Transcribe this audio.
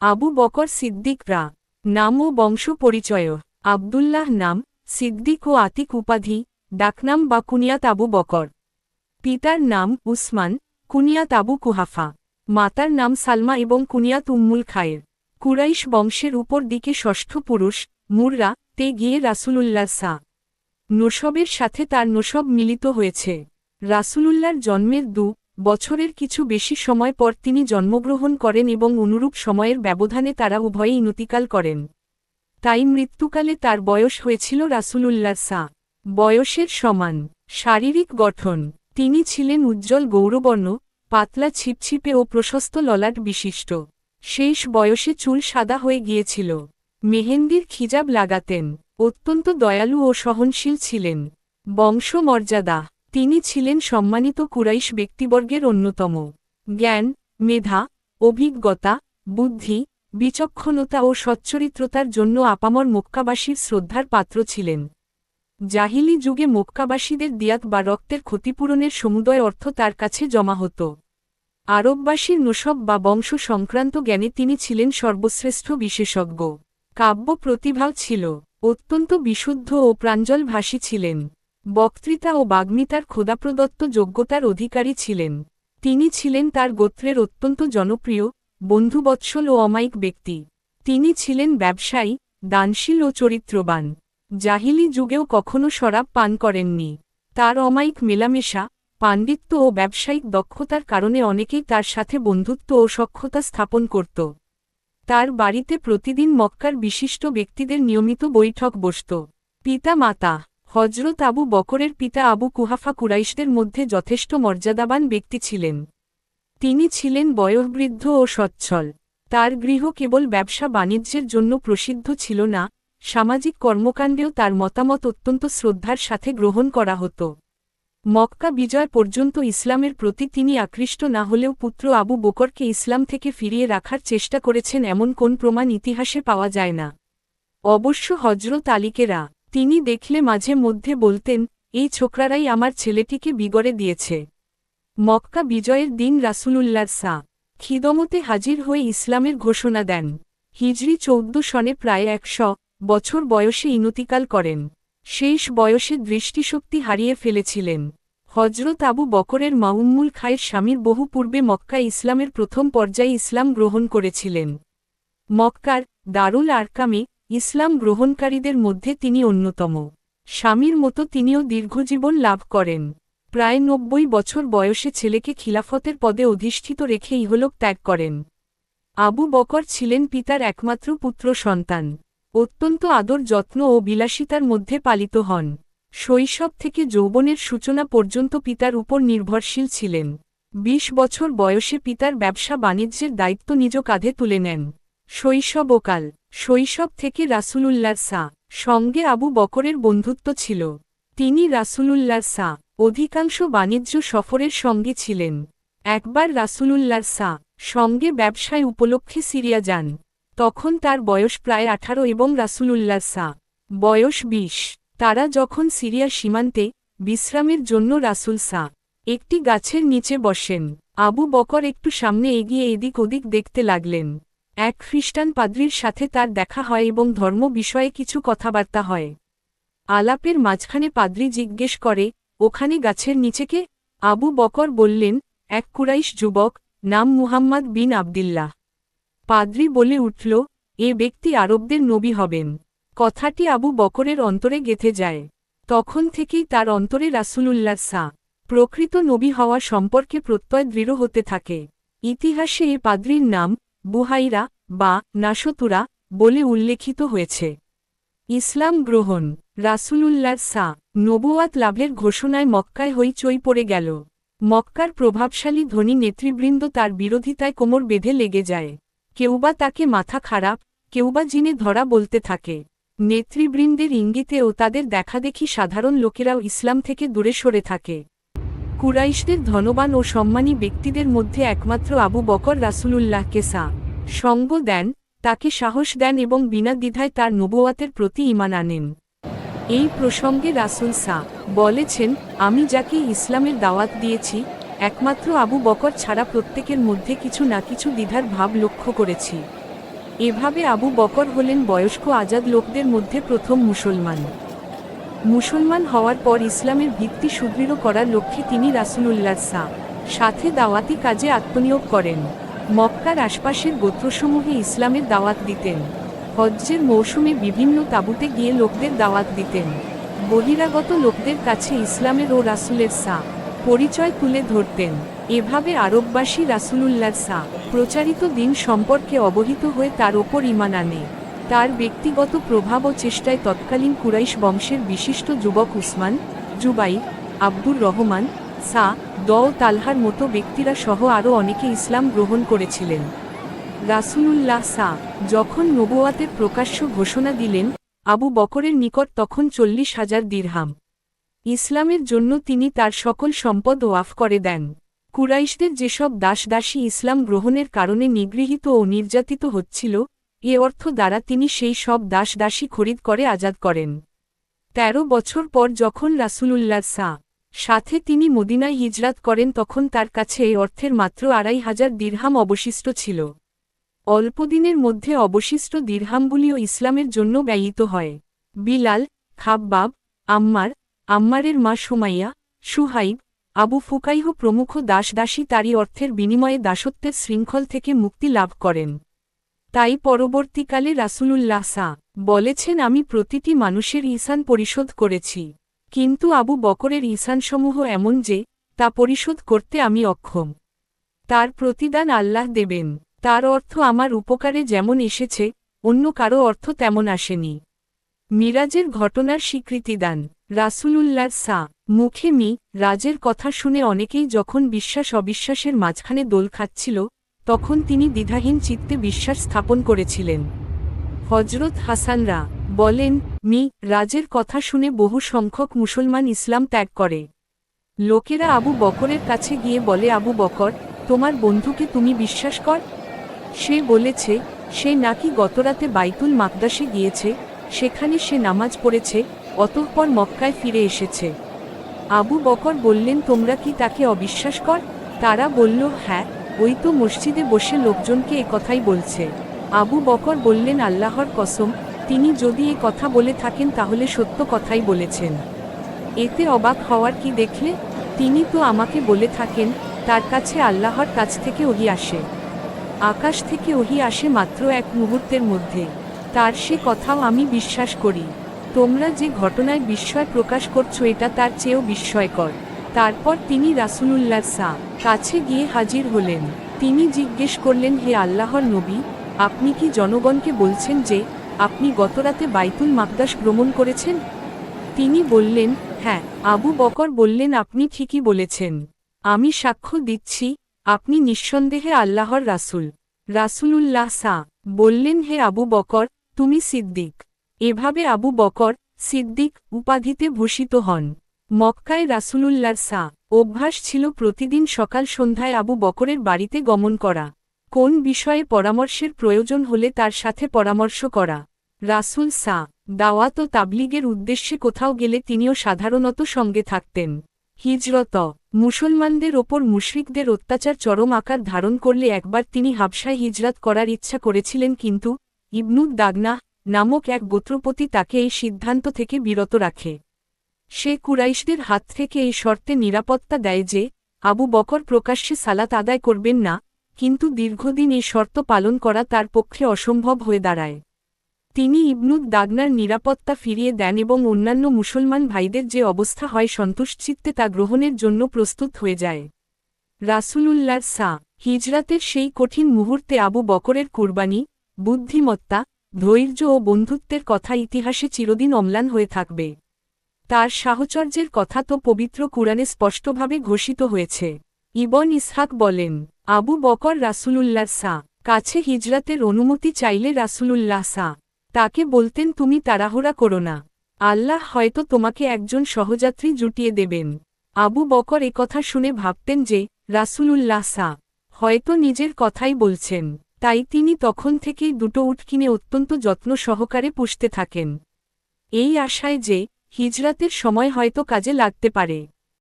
আবু বকর সিদ্দিক রা। নাম ও বংশ পরিচয়। আবদুল্লাহ নাম, সিদ্দিক ও আতিক উপাধি, ডাকনাম বা কুনিয়াত আবু বকর। পিতার নাম উসমান, কুনিয়াত আবু কুহাফা। মাতার নাম সালমা এবং কুনিয়াত উম্মুল খায়ের। কুরাইশ বংশের উপর দিকে ষষ্ঠ পুরুষ, মুররা তে গিয়ে রাসূলুল্লাহ সা নসবের সাথে তার নসব মিলিত হয়েছে। রাসূলুল্লাহর জন্মের বছরের কিছু বেশি সময় পর তিনি জন্মগ্রহণ করেন এবং অনুরূপ সময়ের ব্যবধানে তারা উভয়েই ইন্তিকাল করেন। তাই মৃত্যুকালে তার বয়স হয়েছিল রাসূলুল্লাহ সা বয়সের সমান। শারীরিক গঠন, তিনি ছিলেন উজ্জ্বল গৌরবর্ণ, পাতলা ছিপছিপে ও প্রশস্ত ললাট বিশিষ্ট। শেষ বয়সে চুল সাদা হয়ে গিয়েছিল। মেহেন্দির খিজাব লাগাতেন। অত্যন্ত দয়ালু ও সহনশীল ছিলেন। বংশমর্যাদা, তিনি ছিলেন সম্মানিত কুরাইশ ব্যক্তিবর্গের অন্যতম। জ্ঞান, মেধা, অভিজ্ঞতা, বুদ্ধি, বিচক্ষণতা ও সচ্চরিত্রতার জন্য আপামর মক্কাবাসীর শ্রদ্ধার পাত্র ছিলেন। জাহিলি যুগে মক্কাবাসীদের দিয়াত বা রক্তের ক্ষতিপূরণের সমুদয় অর্থ তার কাছে জমা হতো। আরববাসীর নসব বা বংশ সংক্রান্ত জ্ঞানে তিনি ছিলেন সর্বশ্রেষ্ঠ বিশেষজ্ঞ। কাব্য প্রতিভাও ছিল। অত্যন্ত বিশুদ্ধ ও প্রাঞ্জল ভাষী ছিলেন। বক্তৃতা ও বাগ্মিতার খোদাপ্রদত্ত যোগ্যতার অধিকারী ছিলেন। তিনি ছিলেন তার গোত্রের অত্যন্ত জনপ্রিয়, বন্ধুবৎসল ও অমায়িক ব্যক্তি। তিনি ছিলেন ব্যবসায়ী, দানশীল ও চরিত্রবান। জাহিলি যুগেও কখনো শরাব পান করেননি। তার অমায়িক মেলামেশা, পাণ্ডিত্য ও ব্যবসায়িক দক্ষতার কারণে অনেকেই তার সাথে বন্ধুত্ব ও সখ্যতা স্থাপন করত। তার বাড়িতে প্রতিদিন মক্কার বিশিষ্ট ব্যক্তিদের নিয়মিত বৈঠক বসত। পিতা মাতা, হজরত আবু বকরের পিতা আবু কুহাফা কুরাইশদের মধ্যে যথেষ্ট মর্যাদাবান ব্যক্তি ছিলেন। তিনি ছিলেন বয়োবৃদ্ধ ও সচ্ছল। তার গৃহ কেবল ব্যবসা বাণিজ্যের জন্য প্রসিদ্ধ ছিল না, সামাজিক কর্মকাণ্ডেও তার মতামত অত্যন্ত শ্রদ্ধার সাথে গ্রহণ করা হতো। মক্কা বিজয় পর্যন্ত ইসলামের প্রতি তিনি আকৃষ্ট না হলেও পুত্র আবু বকরকে ইসলাম থেকে ফিরিয়ে রাখার চেষ্টা করেছেন এমন কোন প্রমাণ ইতিহাসে পাওয়া যায় না। অবশ্য হজরত আলীকেরা তিনি দেখলে মাঝে মধ্যে বলতেন, এই ছোকরারাই আমার ছেলেটিকে বিগড়ে দিয়েছে। মক্কা বিজয়ের দিন রাসূলুল্লাহ সা খিদমতে হাজির হয়ে ইসলামের ঘোষণা দেন। হিজরি 14 সনে প্রায় 100 বছর বয়সে ইন্তিকাল করেন। শেষ বয়সে দৃষ্টিশক্তি হারিয়ে ফেলেছিলেন। হজরত আবু বকরের মা উম্মুল খায়ের স্বামীর বহু পূর্বে মক্কায় ইসলামের প্রথম পর্যায়ে ইসলাম গ্রহণ করেছিলেন। মক্কার দারুল আরকামে ইসলাম গ্রহণকারীদের মধ্যে তিনি অন্যতম। স্বামীর মতো তিনিও দীর্ঘজীবন লাভ করেন। প্রায় 90 বছর বয়সে ছেলেকে খিলাফতের পদে অধিষ্ঠিত রেখে ইহলোক ত্যাগ করেন। আবু বকর ছিলেন পিতার একমাত্র পুত্র সন্তান। অত্যন্ত আদর যত্ন ও বিলাসিতার মধ্যে পালিত হন। শৈশব থেকে যৌবনের সূচনা পর্যন্ত পিতার উপর নির্ভরশীল ছিলেন। 20 বছর বয়সে পিতার ব্যবসা বাণিজ্যের দায়িত্ব নিজ কাঁধে তুলে নেন। শৈশবকাল, শৈশব থেকে রাসূলুল্লাহ সা সঙ্গে আবু বকরের বন্ধুত্ব ছিল। তিনি রাসূলুল্লাহ সা অধিকাংশ বাণিজ্য সফরের সঙ্গে ছিলেন। একবার রাসূলুল্লাহ সা সঙ্গে ব্যবসায় উপলক্ষে সিরিয়া যান। তখন তার বয়স প্রায় 18 এবং রাসূলুল্লাহ সা বয়স 20। তারা যখন সিরিয়া সীমান্তে বিশ্রামের জন্য রাসূল সা একটি গাছের নিচে বসেন। আবু বকর একটু সামনে এগিয়ে এদিক ওদিক দেখতে লাগলেন। এক খ্রিস্টান পাদ্রীর সাথে তার দেখা হয় এবং ধর্ম বিষয়ে কিছু কথাবার্তা হয়। আলাপের মাঝখানে পাদ্রী জিজ্ঞেস করে, ওখানে গাছের নিচে কে? আবু বকর বললেন, এক কুরাইশ যুবক, নাম মুহাম্মদ বিন আবদুল্লাহ। পাদ্রী বলে উঠল, এ ব্যক্তি আরবদের নবী হবেন। কথাটি আবু বকরের অন্তরে গেঁথে যায়। তখন থেকেই তার অন্তরে রাসূলুল্লাহ সা প্রকৃত নবী হওয়া সম্পর্কে প্রত্যয় দৃঢ় হতে থাকে। ইতিহাসে এ পাদ্রীর নাম বুহাইরা বা নাশতুরা বলে উল্লেখিত হয়েছে। ইসলাম গ্রহণ, রাসূলুল্লাহ সা নবুয়াত লাভের ঘোষণায় মক্কায় হইচই পড়ে গেল। মক্কার প্রভাবশালী ধনী নেতৃবৃন্দ তার বিরোধিতায় কোমর বেঁধে লেগে যায়। কেউবা তাকে মাথা খারাপ, কেউবা জিনে ধরা বলতে থাকে। নেতৃবৃন্দের ইঙ্গিতে ও তাদের দেখাদেখি সাধারণ লোকেরাও ইসলাম থেকে দূরে সরে থাকে। কুরাইশদের ধনবান ও সম্মানী ব্যক্তিদের মধ্যে একমাত্র আবু বকর রাসূলুল্লাহকে সা সঙ্গ দেন, তাকে সাহস দেন এবং বিনা দ্বিধায় তার নবুয়াতের প্রতি ঈমান আনেন। এই প্রসঙ্গে রাসূল সা বলেছেন, আমি যাকে ইসলামের দাওয়াত দিয়েছি, একমাত্র আবু বকর ছাড়া প্রত্যেকের মধ্যে কিছু না কিছু দ্বিধার ভাব লক্ষ্য করেছি। এভাবে আবু বকর হলেন বয়স্ক আজাদ লোকদের মধ্যে প্রথম মুসলমান হওয়ার পর ইসলামের ভিত্তি সুদৃঢ় করার লক্ষ্যে তিনি রাসূলুল্লাহর সাথে দাওয়াতি কাজে আত্মনিয়োগ করেন। মক্কার আশপাশের গোত্রসমূহে ইসলামের দাওয়াত দিতেন। হজ্জের মৌসুমে বিভিন্ন তাঁবুতে গিয়ে লোকদের দাওয়াত দিতেন। বহিরাগত লোকদের কাছে ইসলামের ও রাসূলের পরিচয় তুলে ধরতেন। এভাবে আরববাসী রাসূলুল্লাহর প্রচারিত দিন সম্পর্কে অবহিত হয়ে তার ওপর ঈমান আনে। তার ব্যক্তিগত প্রভাব ও চেষ্টায় তৎকালীন কুরাইশ বংশের বিশিষ্ট যুবক উসমান, জুবাইর, আব্দুর রহমান, ও তালহার মতো ব্যক্তিরা সহ আরও অনেকে ইসলাম গ্রহণ করেছিলেন। রাসূলুল্লাহ যখন নবুয়াতের প্রকাশ্য ঘোষণা দিলেন, আবু বকরের নিকট তখন 40,000 দিরহাম। ইসলামের জন্য তিনি তার সকল সম্পদ ওয়াফ করে দেন। কুরাইশদের যেসব দাসদাসী ইসলাম গ্রহণের কারণে নিগৃহীত ও নির্যাতিত হচ্ছিল, এ অর্থ দ্বারা তিনি সেই সব দাসদাসী খরিদ করে আজাদ করেন। 13 বছর পর যখন রাসূলুল্লাহর সাথে তিনি মদিনায় হিজরাত করেন তখন তার কাছে এই অর্থের মাত্র 2,500 দিরহাম অবশিষ্ট ছিল। অল্পদিনের মধ্যে অবশিষ্ট দিরহামগুলিও ইসলামের জন্য ব্যয়িত হয়। বিলাল, খাব্বাব, আম্মারের মা সুমাইয়া, সুহাইব, আবু ফুকাইহ প্রমুখ দাসদাসী তারই অর্থের বিনিময়ে দাসত্বের শৃঙ্খল থেকে মুক্তি লাভ করেন। তাই পরবর্তীকালে রাসূলুল্লাহ বলেছেন, আমি প্রতিটি মানুষের ঈসান পরিশোধ করেছি, কিন্তু আবু বকরের ঈসানসমূহ এমন যে তা পরিশোধ করতে আমি অক্ষম। তার প্রতিদান আল্লাহ দেবেন। তার অর্থ আমার উপকারে যেমন এসেছে, অন্য কারো অর্থ তেমন আসেনি। মিরাজের ঘটনার স্বীকৃতি দান। রাসূলুল্লাহর মুখে রাজের কথা শুনে অনেকেই যখন বিশ্বাস অবিশ্বাসের মাঝখানে দোল খাচ্ছিল, তখন তিনি দ্বিধাহীন চিত্তে বিশ্বাস স্থাপন করেছিলেন। হযরত হাসানরা বলেন, রাজের কথা শুনে বহু সংখ্যক মুসলমান ইসলাম ত্যাগ করে। লোকেরা আবু বকরের কাছে গিয়ে বলে, আবু বকর, তোমার বন্ধুকে তুমি বিশ্বাস কর। সে বলেছে, সে নাকি গতরাতে বাইতুল মাকদাসে গিয়েছে, সেখানে সে নামাজ পড়েছে, অতঃপর মক্কায় ফিরে এসেছে। আবু বকর বললেন, তোমরা কি তাকে অবিশ্বাস কর? তারা বলল, হ্যাঁ, ওই তো মসজিদে বসে লোকজনকে এ কথাই বলছে। আবু বকর বললেন, আল্লাহর কসম, তিনি যদি এ কথা বলে থাকেন তাহলে সত্য কথাই বলেছেন। এতে অবাক হওয়ার কি দেখলে? তিনি তো আমাকে বলে থাকেন, তার কাছে আল্লাহর কাছ থেকে ওহী আসে। আকাশ থেকে ওহী আসে মাত্র এক মুহূর্তের মধ্যে। তার সে কথাও আমি বিশ্বাস করি। তোমরা যে ঘটনায় বিস্ময় প্রকাশ করছো এটা তার চেয়েও বিস্ময়কর। তারপর তিনি রাসূলুল্লাহর কাছে গিয়ে হাজির হলেন। তিনি জিজ্ঞেস করলেন, হে আল্লাহর নবী, আপনি কি জনগণকে বলছেন যে আপনি গতরাতে বাইতুল মাকদাস ভ্রমণ করেছেন? তিনি বললেন, হ্যাঁ। আবু বকর বললেন, আপনি ঠিকই বলেছেন। আমি সাক্ষ্য দিচ্ছি, আপনি নিঃসন্দেহে আল্লাহর রাসূল। রাসূলুল্লাহ বললেন, হে আবু বকর, তুমি সিদ্দিক। এভাবে আবু বকর সিদ্দিক উপাধিতে ভূষিত হন। মক্কায় রাসূলুল্লাহর অভ্যাস ছিল প্রতিদিন সকাল সন্ধ্যায় আবু বকরের বাড়িতে গমন করা। কোন বিষয়ে পরামর্শের প্রয়োজন হলে তার সাথে পরামর্শ করা। রাসূল দাওয়াত ও তাবলীগের উদ্দেশ্যে কোথাও গেলে তিনিও সাধারণত সঙ্গে থাকতেন। হিজরত মুসলমানদের ওপর মুশরিকদের অত্যাচার চরম আকার ধারণ করলে একবার তিনি হাবশায় হিজরাত করার ইচ্ছা করেছিলেন, কিন্তু ইবনু দাগনা নামক এক গোত্রপতি তাকে এই সিদ্ধান্ত থেকে বিরত রাখে। সে কুরাইশদের হাত থেকে এই শর্তে নিরাপত্তা দেয় যে আবু বকর প্রকাশ্যে সালাত আদায় করবেন না, কিন্তু দীর্ঘদিন এই শর্ত পালন করা তার পক্ষে অসম্ভব হয়ে দাঁড়ায়। তিনি ইবনু দাগনার নিরাপত্তা ফিরিয়ে দেন এবং অন্যান্য মুসলমান ভাইদের যে অবস্থা হয় সন্তুষ্টচিত্তে তা গ্রহণের জন্য প্রস্তুত হয়ে যায়। রাসূলুল্লাহর হিজরাতের সেই কঠিন মুহূর্তে আবু বকরের কুরবানি, বুদ্ধিমত্তা, ধৈর্য ও বন্ধুত্বের কথা ইতিহাসে চিরদিন অম্লান হয়ে থাকবে। তার সাহচর্যের কথা তো পবিত্র কুরআনে স্পষ্টভাবে ঘোষিত হয়েছে। ইবন ইসহাক বলেন, আবু বকর রাসূলুল্লাহর কাছে হিজরাতের অনুমতি চাইলে রাসূলুল্লাহ তাকে বলতেন, তুমি তাড়াহুড়া করো না, আল্লাহ হয়তো তোমাকে একজন সহযাত্রী জুটিয়ে দেবেন। আবু বকর একথা শুনে ভাবতেন যে রাসূলুল্লাহ হয়তো নিজের কথাই বলছেন, তাই তিনি তখন থেকেই দুটো উট কিনে অত্যন্ত যত্ন সহকারে পুষতে থাকেন, এই আশায় যে হিজরাতের সময় হয়তো কাজে লাগতে পারে।